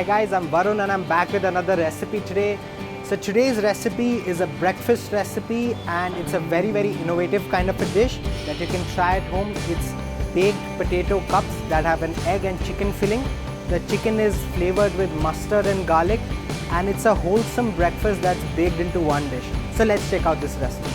Hi guys, I'm Varun and I'm back with another recipe today. So today's recipe is a breakfast recipe and it's a very innovative kind of a dish that you can try at home. It's baked potato cups that have an egg and chicken filling. The chicken is flavored with mustard and garlic and it's a wholesome breakfast that's baked into one dish. So let's check out this recipe.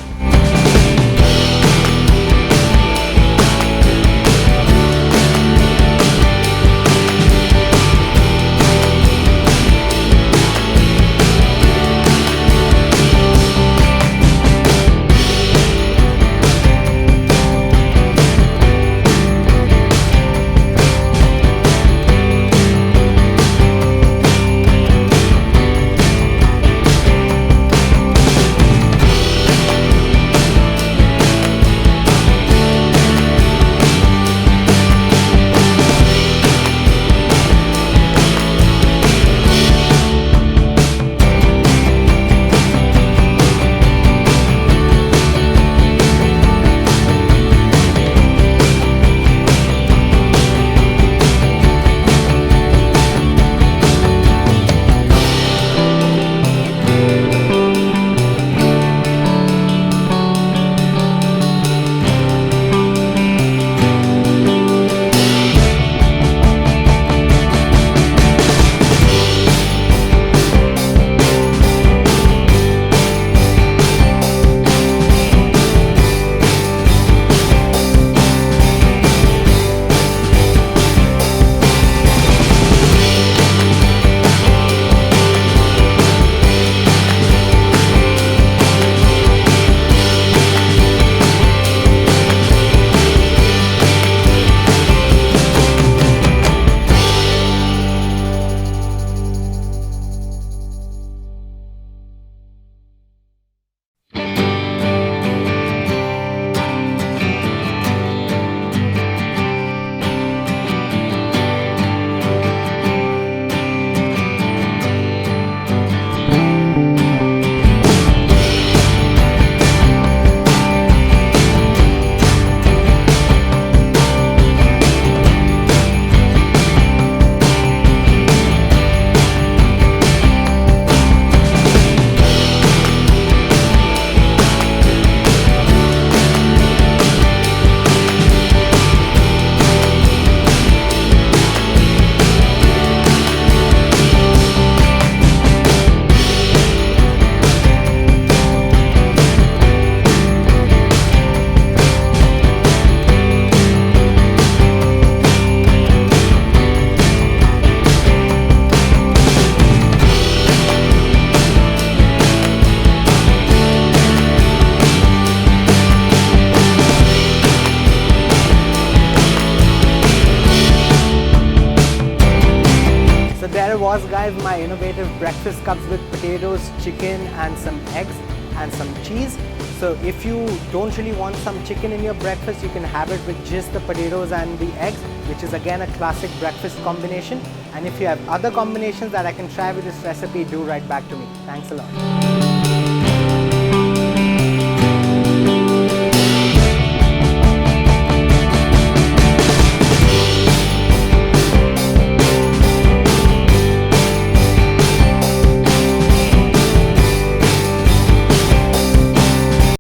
There was guys my innovative breakfast cups with potatoes, chicken and some eggs and some cheese. So if you don't really want some chicken in your breakfast, you can have it with just the potatoes and the eggs, which is again a classic breakfast combination. And if you have other combinations that I can try with this recipe, do write back to me. Thanks a lot.